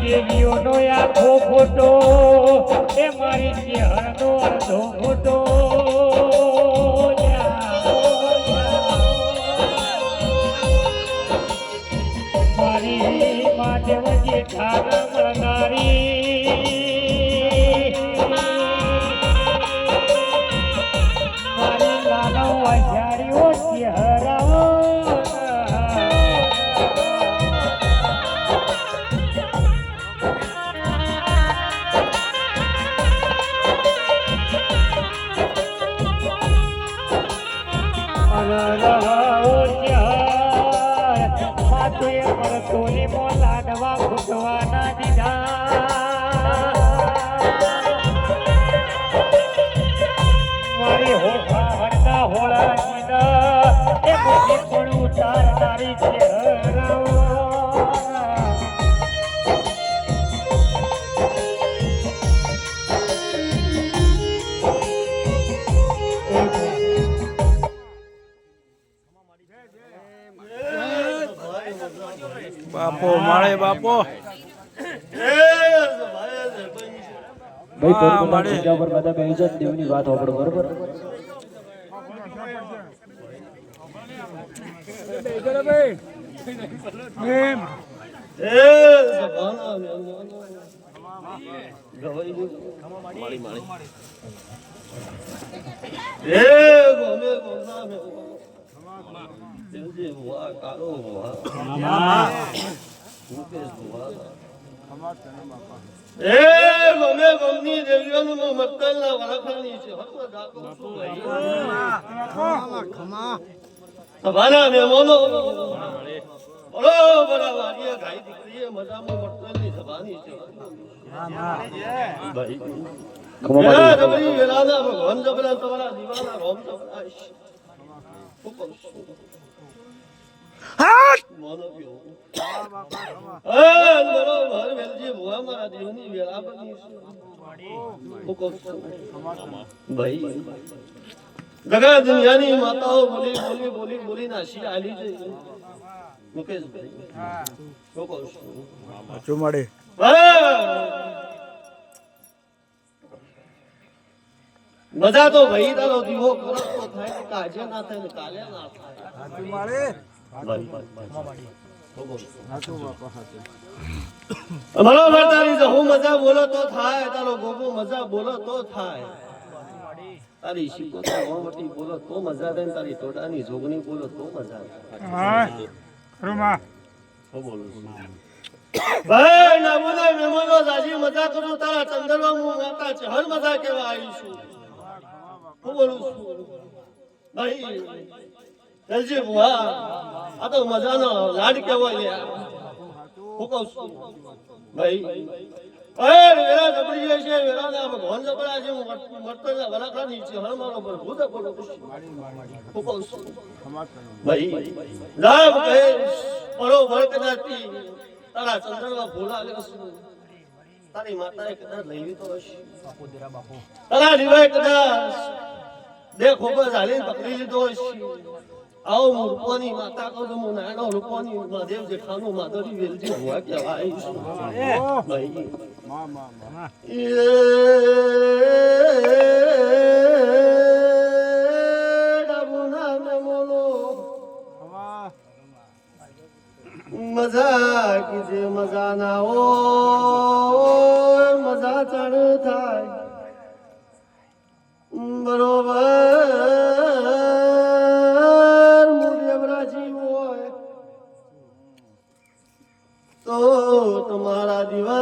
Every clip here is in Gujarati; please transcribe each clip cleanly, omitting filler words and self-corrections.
દેવીઓનો આખો ફોટો એ મારી ચહેરાનો અડધો ફોટો મારી માટે વચ્ચે ઠાર મળનારી મારી લાલો વાજારીઓ ચહેરાઓ લાડવા ઘૂંટવાના દીધા મારી હોઠા હરતા હોળા દીધા એ બધી પણ ઉતારનારી છે બાપો માળે બાપો ભાઈ જગ્યા પર બધા બેસી જાય દેવની વાત હોબળો બરોબર જગા દુનિયાની માતાઓ બોલી બોલી બોલી બોલી નાસી આલી છે મુકેશભાઈ મળે મજા તો ભાઈ તારો દીવો કરો તો થાય કે આજે ના થાય ને કાલે ના થાય બરોબર તારી હું મજા બોલો તો થાય તારો ગોગો મજા બોલો તો થાય તારી શીખોતા મોમટી બોલો તો મજા થાય તારી ટોટાની જોગણી બોલો તો મજા થાય ભાઈ ના બોલે મેમોનો સાજી મજા કરું તારા ચંદરવા હું માતા છે હર મજા કેવા આવી છું હું બોલું છું ભાઈ દલજી બુઆ આ તો મજાનો લાડ કેવાય હું કહું છું ભાઈ વેરા જબરી છે વેરા ના ભગવાન જબરા છે મરતના વરાખા ની છે હર મારો પર ભૂત પડો હું કહું છું ભાઈ લાભ કહે બરોબર કદાચી તારા ચંદ્રમાં ભૂલા લેશું તારી માતાએ કદાચ લઈ લીધો હશે તારા દીવાએ કદાચ બે ખોબા ઝાલીને પકડી લીધો હશે આવો રૂપોની માતા કહું હું નાનો રૂપોની મહાદેવ જેઠાનું માધરી વેલજી ભુવા કહેવાય ભાઈ મજા કીજે મજા ના હો મારા દીવા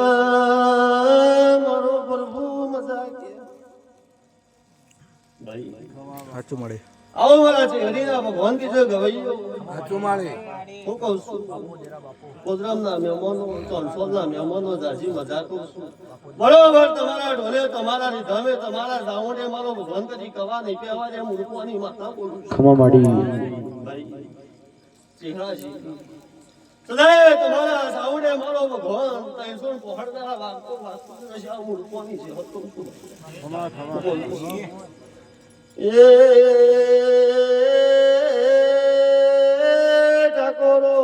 મારો પ્રભુ મજા કે ભાઈ સાચું મળે આવો મારા છે હરિના ભગવાન કીધો ગવૈયો સાચું મળે હું કહું છું કોદરામના મહેમાનો ચોનસોલના મહેમાનો જાજી મજા કહું છું બરોબર તમારા ઢોલે તમારા રીધમે તમારા જાવણે મારો ભગવાન કદી કવા નહીં પહેવા દે મૂર્ખવાની માતા બોલું છું ખમા માડી ભાઈ ચેહરાજી સદાય તમારા સાવડે મારો ભગવાન તૈસો પહોળદારા વાગતો વાસ્તુ નશા મૂર્ખવાની છે હતો એ ઠાકોરો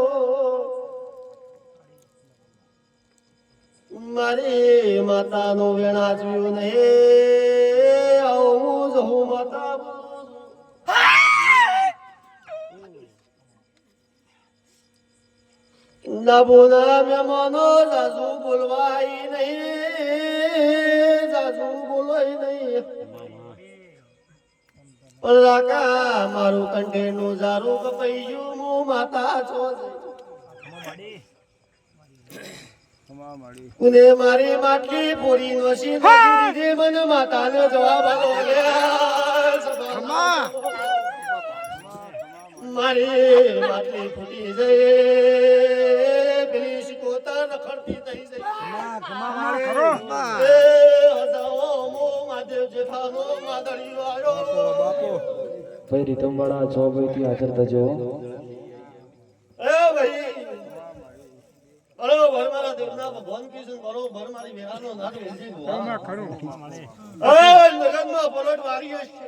મારી માતાનો વેણાચ્યું નહીં આવું જ હું માતા ના બોલા મહેમાનો જાજુ બોલવાય નહીં જાજુ બોલવાય નહીં પણ રાકા મારું કંઠેનું જારું કપાઈ ગયું હું માતા છો કુને મારી માટલી પોરી નોશી દીધી મને માતાનો જવાબ આલો મારી માટલી ફૂટી જઈ પેલી શિકોતા રખડતી થઈ જઈ એ હજાઓ મો માદેવ જેઠાનો માદળીઓ આવ્યો ભાઈ રીતમ વાળા 6 થી હાજર થજો એ ભાઈ બરોબર મારા દેવના ભગવાન કૃષ્ણ બરોબર મારી વેરાનો નાથ વેજી ભુવા નગરમાં પલટ વારીઓ છે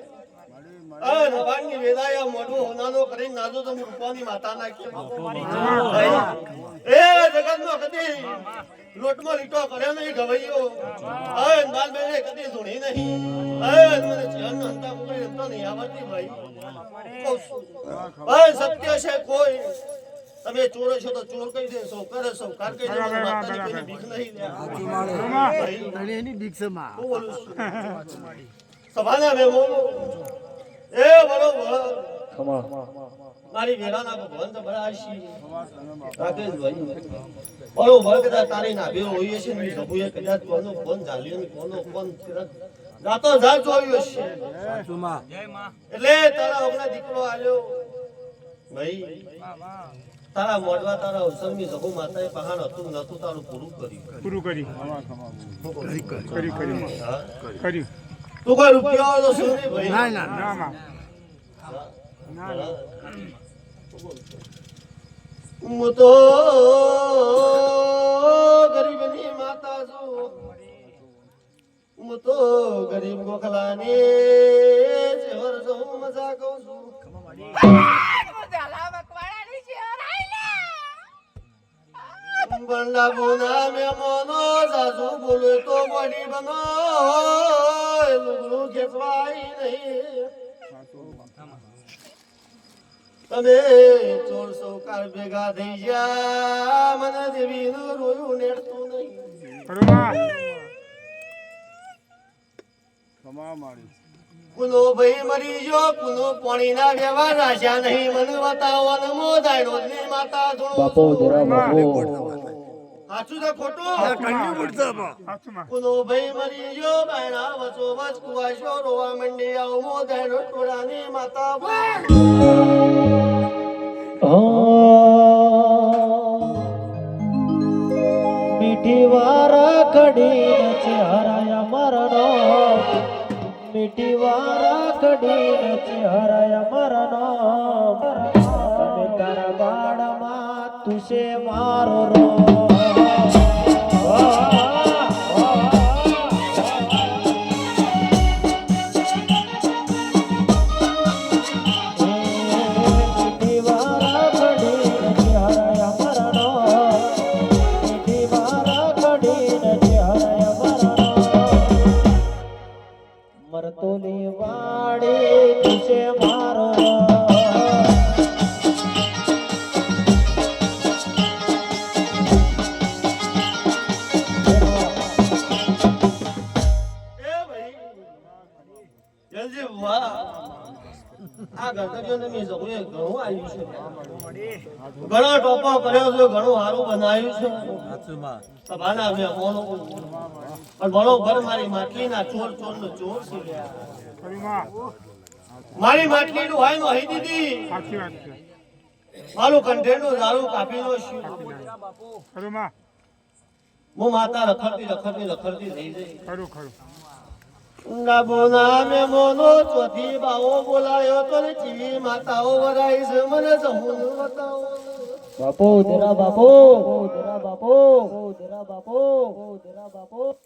નવાનની વેલાયા મોઢું હોનાનો કરીને નાજો તો રૂપાની માતાના કે એ જગતમાં કદી લોટમાં લીટો કર્યો નહીં ગવૈયો બાલ બેને કદી ધૂણી નહીં મને ચેન હંતા પકડી હંતા નહીં આવડતી ભાઈ સત્ય છે કોઈ તમે ચોરો છો તો ચોર કહી દેશો કરે છો કાર કહી દેશો માતાની કોઈની ભીખ નહીં એની ભીખ છે માં હું બોલું છું સભાના મહેમાનો એ બરોબર ખમા મારી વેરાના ભગવાન તો બરાશી રાકેશ ભાઈ બરોબર કદાચ તારી ના બેરો હોઈએ છે ને સભુએ કદાચ કોનો ફોન ચાલ્યો ને કોનો ફોન રાતો જાત જોયો છે એટલે તારા હમણાં દીકરો આવ્યો ભાઈ તારા મોડવા તારા અવસરની સભુ માતાએ પહાણ હતું નતું તારું પૂરું કર્યું તું કોઈ રૂપિયા તો શું નહીં ભાઈ ના હું તો ગરીબની માતા છું હું તો ગરીબ ગોખલાની શહેર છું મજા કહું છું બંડા બોના મહેમાનો જાજુ બોલે તો બોડી બનો લુગડું ખેંચવાય નહીં તમે 400 કાર ભેગા થઈ ગયા મને દેવીનું રોયું નેડતું નહીં કુનો ભાઈ મરી ગયો કુનો પાણીના વ્યવહાર રાખ્યા નહીં મને બતાવો ને મોદાયનો ની માતા બાપો જરા બાપો સાચું છે ખોટું કુનો ભાઈ મરી ગયો બાયણા વચો વચ કુવાશો રોવા મંડી આવો મોદાયનો ટોળાની માતા મીઠી વારા કડી ચહેરાયા મરનો મીઠી વારા કડી ચહેરાયા મરનો અને તારા બાળમાં તુશે મારો રો મરતોલી વાડી તુશે મારો આ ગણતરીઓને મેં જવું એ ઘણું આવ્યું છે ઘણા ટોપો કર્યો છે ઘણું સારું બનાવ્યું છે સભાના મહેમાનો પણ બરોબર મારી માટલીના ચોર ચોરનો ચોર છે મારી માટલીનું હોય નો હઈ દીધી મારું કંઠેરનું દારૂ કાપીનો શું હું માતા રખડતી થઈ જઈ નાબોના મેમોનો ચોથી બાવો બોલાયો તો ને ચીવી માતાઓ વરાઈ છે મને જમુન બતાવો બાપો તેરા બાપો તેરા બાપો તેરા બાપો તેરા બાપો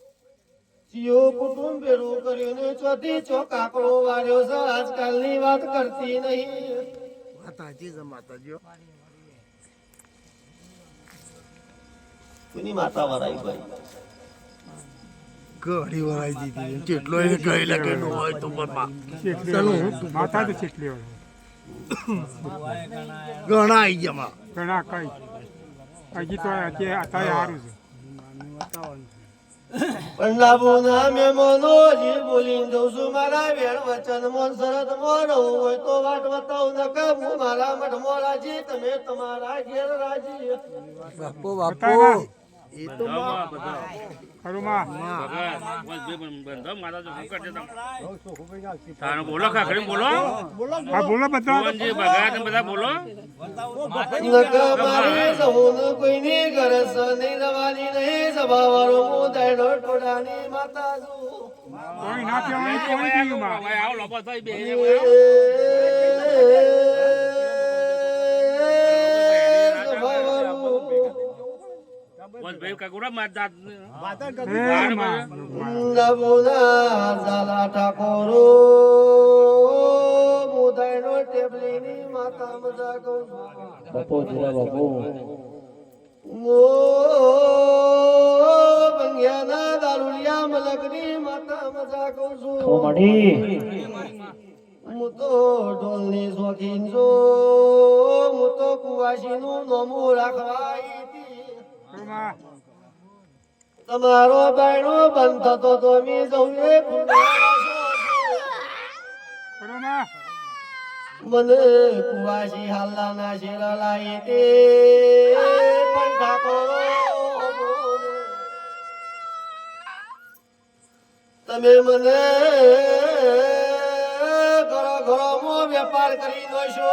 જીઓ કુટુંબ ભેરું કર્યું ને ચોથી ચોક આંકડો વાર્યો છે આજકાલની વાત કરતી નહીં કોની માતા વરાઈ ભાઈ ઘડી વરાઈ દીધી કેટલો એ ગઈ લાગે નો હોય તો પણ ચલો માતા તો ચેટલી ઘણા આઈ ગયા ઘણા કઈ હજી તો અત્યારે સારું છે પંડાબોના મેમોનો જી બોલીને જઉં છું મારા વેણ વચન મોન શરત મોરવું હોય તો વાટ બતાવું ન કે હું મારા મઠ મોરાજી તમે તમારા ઘેર રાજી બાપો બાપો એ તો ખરું માં બોલો ખાખરી બોલો હા બોલો બધા બધા બોલો નકા મારી જવું કોઈની ગરજ નહીં રવાની નહીં સભાવાળો હું દાડો ટોડાની માતા છું કોઈ ના કહેવાય કોઈ નહીં માં આવો લોબો થઈ બે બસ ભાઈ કાકુરા માતા નબોના ઝાલા ઠાકોરો મુદાયનો ટેબલીની માતા મજા કહું બાપો તેરા બાપો મો બંગ્યાના દારૂડિયા મલકની માતા મજા કહું ઓ છું મડી હું તો ઢોલની શોખીન છો હું તો કુવાસીનું નોમું રાખવા આવી હતી ખરું માં તમારો બાયણો બંધ થતો તો મી જઉં એ ખરું માં મને કુવાસી હાલના શેર લાવી તે પણ ઠાકોરો તમે મને ઘરો વેપાર કરી દો છો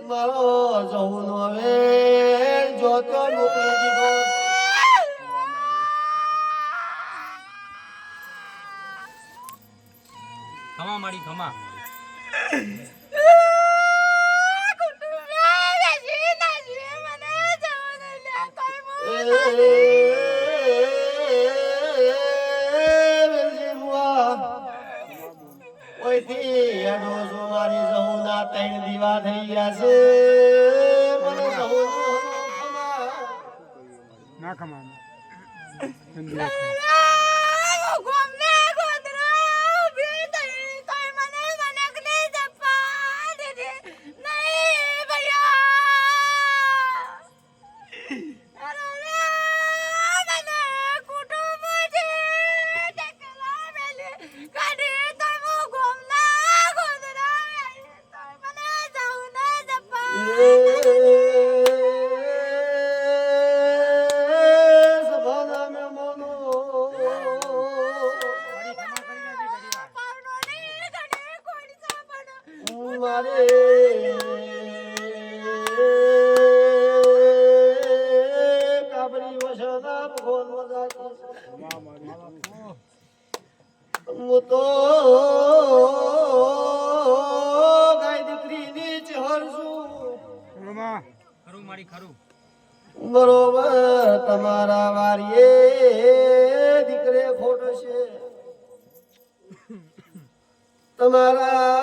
મારો જવું હવે જોતો મોકલી દીધો ખમા મારી ખમા મારી જવું ના 3 દીવા થઈ ગયા છે મને જવું ના ખમા હું તો ગાય દીકરીની ચહર છું ખરું માં ખરું મારી ખરું બરોબર તમારા વારીએ દીકરે ખોટ છે તમારા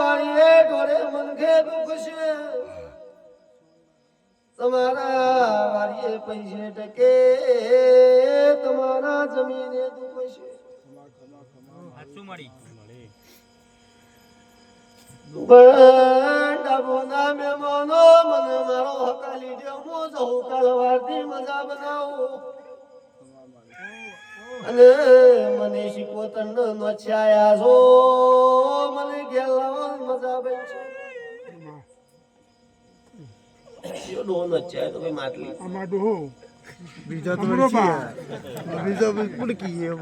વારીએ ઢોરે મનખે દુઃખ છે તમારા વારીએ પૈસે ટકે તમારા જમીને દુઃખ છે સાચું મારી ડાબોના મહેમાનો મને મારો હકાલી દે હું જઉં કાલવારથી મજા બનાવું અને મને શીખોતર નો છાયા છો મને ઘેર લાવવાની મજા આવે છે યો ડોન છાયા તો ભાઈ માટલી આમાં ડોહો બીજા તો બીજા પુડકી એમ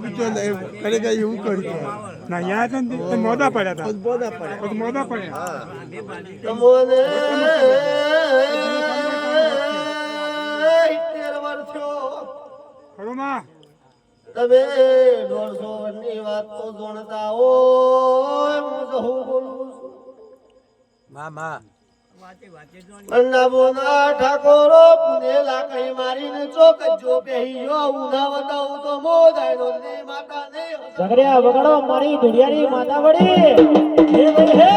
બીજો ખરેખર એવું કરી ના યા તો મોદા પડ્યા હતા બોધા પડે મોદા પડ્યા તમને 70 વર્ષ થયો ખરું માં તમે 150 વર્ષની વાત તો જોણતા હોય હું તો હું બોલું છું મામા અંડાબોના ઠાકોરો પુને લાકડી મારીને ચોક જો પહેયો ઉના વતાવું તો મોદાયનો ને માતા ને સગડ્યા વગડો મારી દુડિયાની માતા વડી હે ભાઈ હે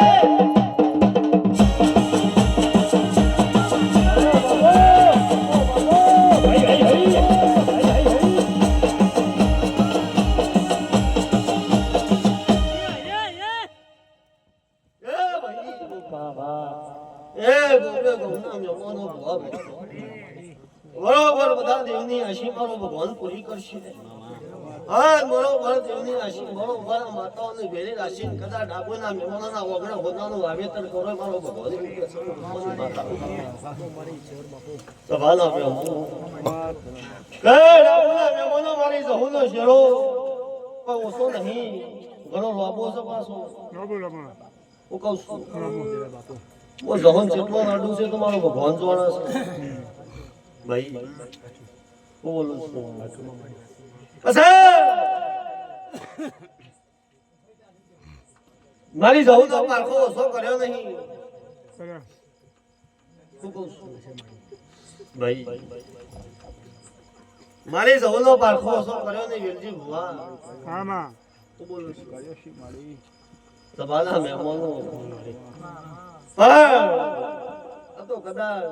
બરોબર બધા દેવની આશીર્વાદ ભગવાન પૂરી કરશે હા બરોબર દેવની આશીર્વાદ બરોબર માતાઓની વેરી રાશિ કદાચ ડાબોના મહેમાનોના વગડા હોદાનું વાવેતર કરો મારો ભગવાન સભાના મહેમાનો મારી જહુનો શેરો પણ ઓછો નહીં ઘણો લાંબો છે પાછો હું કહું છું वो जहन જેટલો નાડું છે તો મારો ભગવાન જોવાના છે ભાઈ હું બોલું છું મારી જવું તો પારખો ઓછો કર્યો નહીં હું કહું છું ભાઈ મારી જવું નો પારખો ઓછો કર્યો નહીં વેલજી ભુવા હા માં હું બોલું છું સભાના મહેમાનો હા તો કદાચ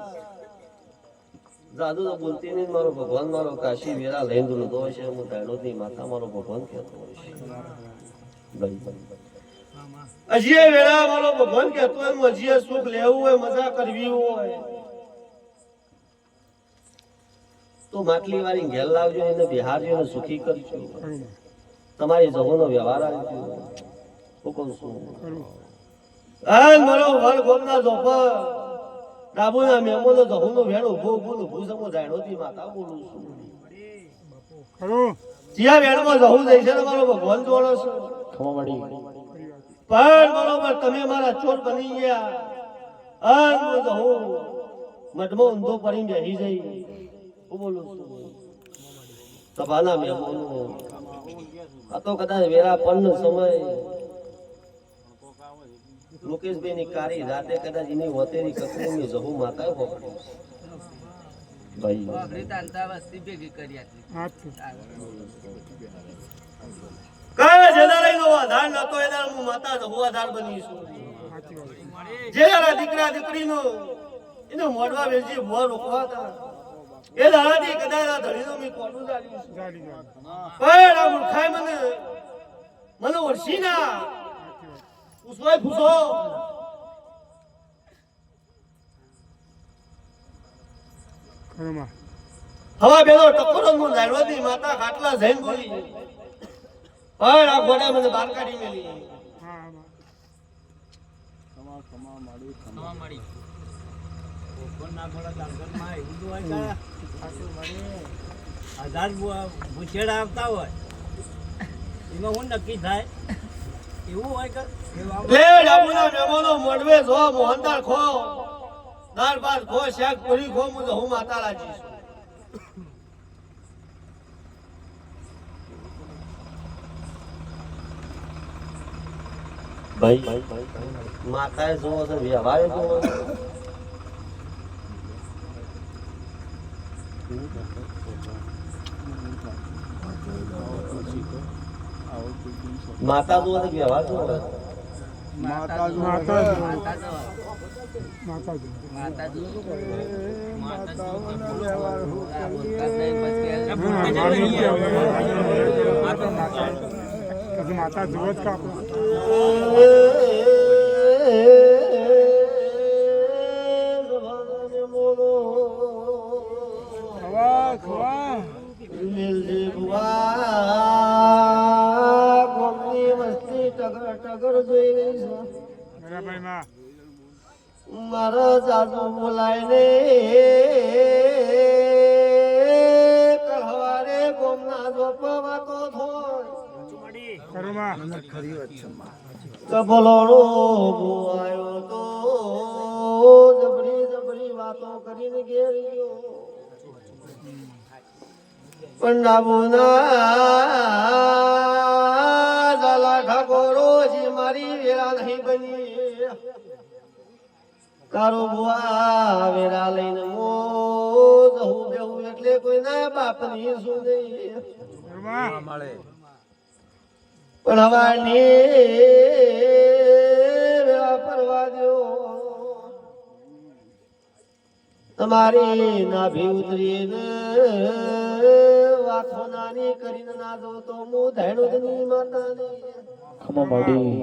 જાદુ તો બોલતી નહીં મારો ભગવાન મારો કાશી વેરા લઈને દોડતો હોય છે હું દાડોદની માતા મારો ભગવાન કહેતો હોય છે હજી વેરા મારો ભગવાન કહેતો હોય હજી સુખ લેવું હોય મજા કરવી હોય તો માટલી વાળી ઘેર લાવજો એને બિહારજો એને સુખી કરજો તમારી જહોનો વ્યવહાર આવજો હું કહું છું મારો વર ગોમના જોપર ડાબુના મેમોનો જહુનો વેણ ઉભો ઉભો ભૂસમો જાણોતી માતા બોલું છું ખરું જ્યાં વેણમાં જહુ જાય છે ને મારો ભગવાન જોડો છે ખમવાડી પણ બરોબર તમે મારા ચોર બની ગયા અન હું જહુ મઢમાં ઊંધો પડી બેહી જઈ હું બોલું છું સભાના મેમોનો આ તો કદાચ વેરા પણ સમય મુકેશભાઈ ની કારી રાતે કદાચ એની હોતેની કસરીની જહુ માતાએ પકડ્યું ભાઈ કઈ જેદારાઈનો આધાર નતો એના હું માતા જહુ આધાર બની છું જેદારા દીકરા દીકરીનો એનો મોડવા વેચી ભો રોકવા હતા એ દાડાથી કદાચ આ ધણીનો મેં કોટું ચાલ્યું પણ આ મૂર્ખાએ મને ઓળખી ના પૂછવાય પૂછો ખરું માં હવા બેલો ટકોરો હું લાડવાથી માતા ખાટલા જઈને બોલી પણ આ ગોડા મને બહાર કાઢી મેલી હા આવતા હોય એમાં હું નક્કી થાય એવું હોય કે લે ડાબુના મેમોનો મોડવે જો મોહનદાર ખો દાળ ભાત ખો શાક પૂરી ખો હું માતા રાજી છું ભાઈ માતાએ જોવો છે વ્યવહારે જોવો છે માતા જોવો છે વ્યવહાર જોવો છે માતા જુઓ જ કાપો ખવા તમારે જાજુ બોલાઈને કલવારે ગોમના જોપ વાતો થોય કરુણા કબલોડો બોવાયો તો જબરી જબરી વાતો કરીને ઘેર ગયો પણ નાબુના ઝાલા ઠાકોરો જી મારી વેળા નહીં બની તારો બુઆ વેરા લઈને મો જહું બેહું એટલે કોઈના બાપની શું નહીં પણ હવાની વેળા પરવા દો તમારી નાભી ઉતરીને વાતો નાની કરીને ના દો તો હું ધૈણુદની માતાની ખમા માડી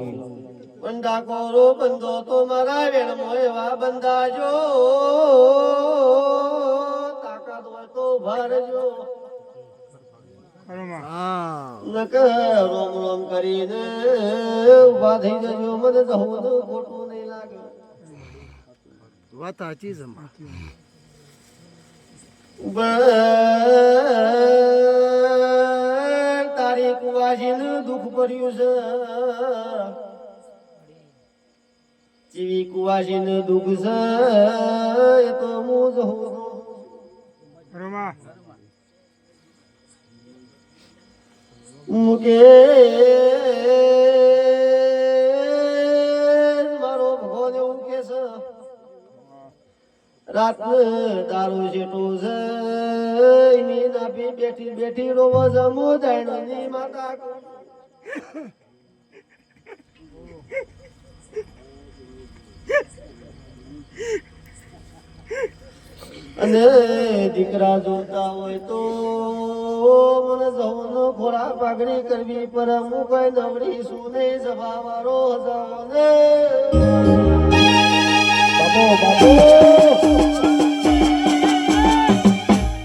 બંધા કોરો બંધો તો મારા વેણમો એવા બંધાજો તાકાત હોય તો ભરજો નક રોમ રોમ કરીને ઉભા થઈ જજો મને જવું ખોટું નહીં લાગે વાત સાચી છે માં. તારી કુવાજીનું દુઃખ પડ્યું છે ચીવી કુવાજીનું દુઃખ છે એ તો હું જઉં મુકે મારો ભગવાન એવું કે છે રાત દારૂ જેટલું છે એની નાભી બેઠી બેઠી રોવો જમો જાણની માતા અને દીકરા જોતા હોય તો મને જવાનો ખોરા પાઘડી કરવી પર હું કઈ નવરી શું નહીં સભા વાળો જવાને બાપો બાપો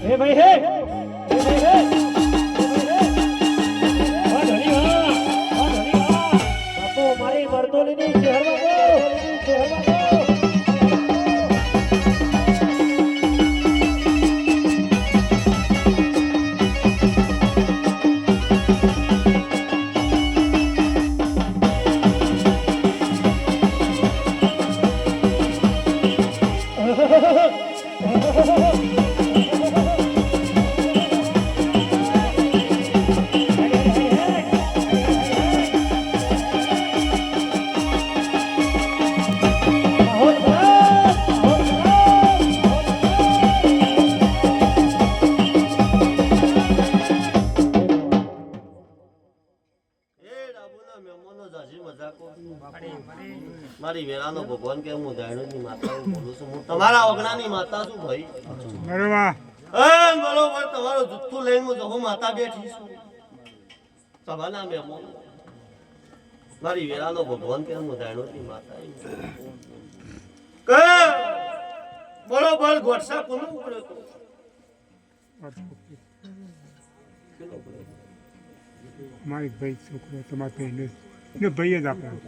હે ભાઈ હે બાપો મારી મરદોલીની શહેર બાપો મારી વેરાનો ભગવાન કે હું જાણુની માતા બોલું છું હું તમારા ઓગણાની માતા છું ભાઈ બરોબર તમારું જુઠ્ઠું લઈને હું જહો માતા બેઠી છું સભાના મેમો મારી વેરાનો ભગવાન કે હું જાણુની માતા કે બરોબર ગોઠસા કોનું પડ્યો તો મારી ભાઈ છોકરો તમારા ભાઈને ને ભાઈ જ આપણે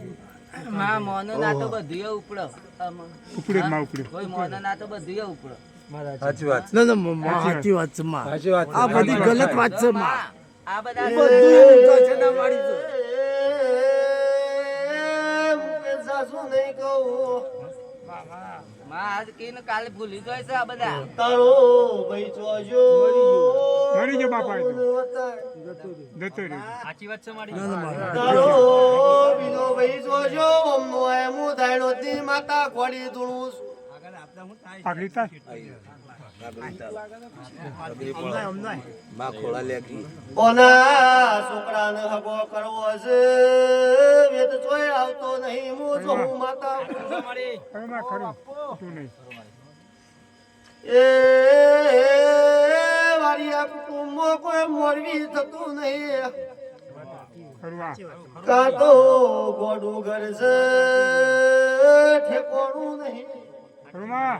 માં મોનો ના તો બધું ઉપડો ઉપડે માં ઉપડે કોઈ મોનો ના તો બધું ઉપડો સાચી વાત ના ના માં સાચી વાત છે માં. આ બધી ગલત વાત છે માં. આ બધા બધું એવું તો છે ના મારી તો. મુકેશ સાસુ નહીં કહું માં આજ કીને કાલે ભૂલી જાય છે આ બધા તારો ભાઈ જોજો મરી ગયો બાપા વતાય. જતો રહ્યો સાચી વાત છે મારી તારો બીજો ભાઈ જોજો ઓમનો એમ દાયણો ની માતા ખોડી ધૂણું છું. આગળ થાય ઓના છોકરાને હગો કરવો છે વેદ જોઈ આવતો નહીં હું જોઉં માતા ખરું માં ખરું શું નહીં એ વારી આ કુટુંબમાં કોઈ મોરવી થતું નહીં ખરું આ કાં તો ગોડું ઘર છે ઠેકોણું નહીં ખરું માં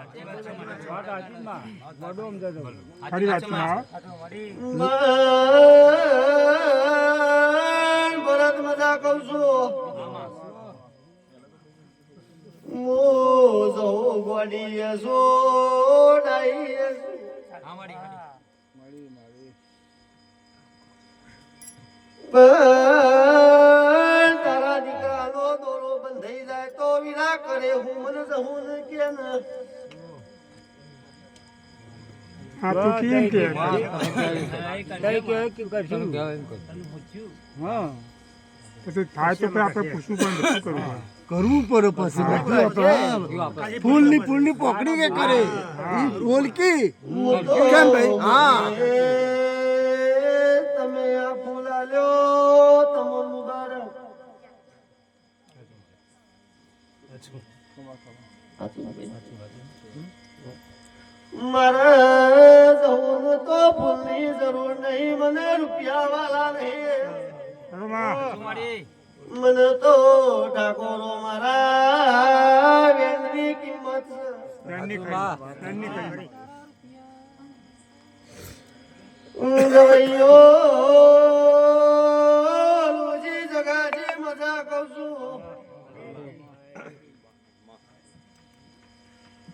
ખરી વાત છે માં. ભરત મજા કહું છું હું જઉં ગોડીએ સોડાઈએ પણ તારા દીકરાનો દોરો બંધાઈ જાય તો વિના કરે હું મને જવું ને કે ના હા તો કેમ કે હા પછી થાય તો પછી આપણે પૂછવું પણ શું કરવું કરવું પડે પછી બધું આપણે ફૂલની પોકડી કે કરે ઓલકી કેમ ભાઈ હા તમે આ ફૂલ આલ્યો તમો મુબારક મારે જવું તો ફૂલની જરૂર નહીં મને રૂપિયા વાલા નહીં મને તો ઠાકોરો મારા વેલની કિંમત ગવૈયો લુજી જગાજી મજા કહું છું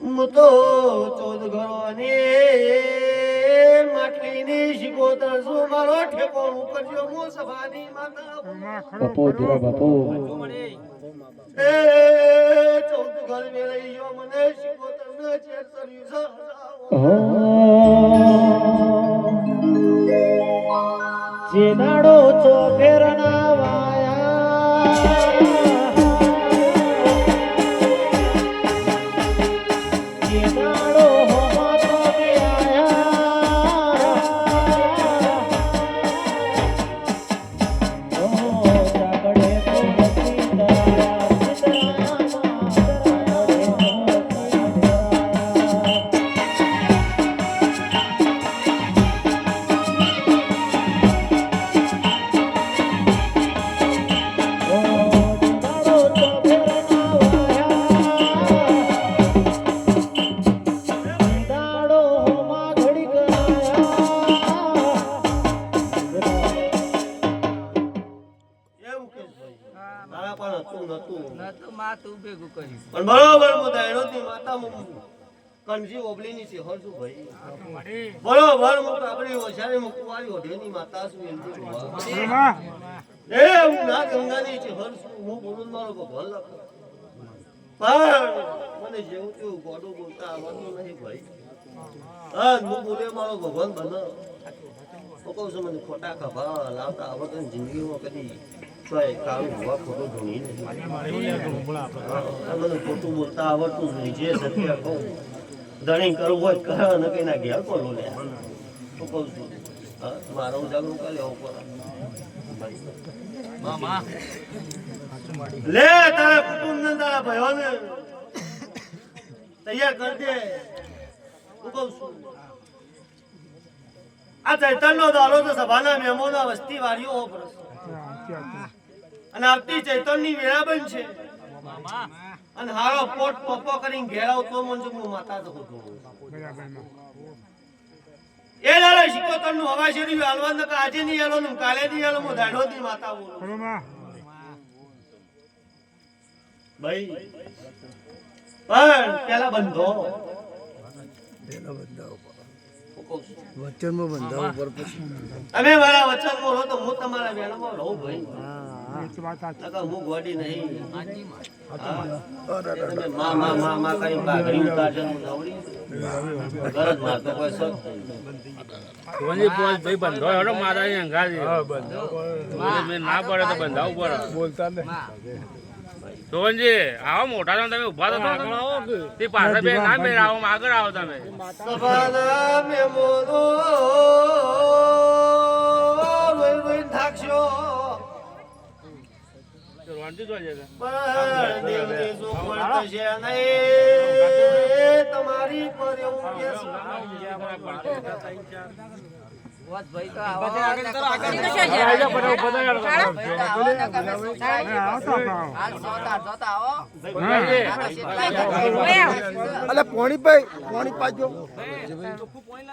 હું તો 14 ઘરોની માટલીની શિકોતર છું મારો ઠેકોણું કરજો હું સભાની માતા બાપુ ધીરા બાપુ એ 14 ઘર મે રહી ગયો મને શિકોતર ને ચેત કર્યું છે જે દાડો ચોફેરના વાયા જે દાડો હોમા તો કે આયા ઓ જાગડે તો બસી દરાયા એવું કે મારા પણ હતું નતું નતું માં તું ભેગું કર્યું પણ બરોબર હું દાયરોથી માતા કણજી ઓબલીની છે હર શું ભાઈ બરોબર હું આપણી ઓછારે હું કુંવારી ઓઢેની માતા છું એમથી એ હું ના ગંગાની છે હર શું હું બોલું મારો ભગવાન લખો પણ મને જેવું તેવું ગોડું બોલતા આવડતું નહીં ભાઈ હા હું બોલે મારો ભગવાન બને હું કહું છું મને ખોટા ખભા લાવતા આવડતું ને જિંદગીમાં કદી ચોય કાળું હોવા ખોટું ધૂણી નહીં મને ખોટું બોલતા આવડતું નહીં જે સત્ય કહું ધણી કરવું હોય કરે ને કઈ ના ઘેર બોલો લે હું કહું છું મારો જાગરું કરે ઉપર લે તારા કુટુંબ ને તારા ભાઈઓ ને તૈયાર કરી દે હું કહું છું આ ચૈતન્ય નો દારો તો સભાના મહેમાનો વસ્તી વાળીઓ અને આવતી ચૈતનની વેળા બન છે અને હારો પોટ પોપો કરીને ઘેરાવ તો મને હું માતા તો એ દાડા શિકોતર નું હવા શેરી હાલવા નકા આજે નહીં હાલો ને કાલે નહીં હાલો હું દાડો ની માતા બોલું ભાઈ પણ પેલા બંધો વચનમાં બંધાવ ઉપર પછી તમે મારા વચનમાં રહો તો હું તમારા વેળામાં રહું ભાઈ હું ગોડી નહીં તમે માં કઈ બાગડી ઉતારજો નવડી ગરજ મારતો કોઈ શક ભાઈ બંધો હેડો મારા અંગાજી મેં ના પડે તો બંધાવું પડે બોલતા ને સોનજી આવો મોટા તમે ઉભા તો તે પાછા બે ના મેળ આવો આગળ આવો તમે સભાના મેમોનો રોઈ રોઈ થાકશો વાંચી જોઈએ પણ દેવની સુખવણ થશે નહીં તમારી પર એવું કે વાત ભાઈ તો આવો હાલ જોતા આવો અલે પોણી પાજો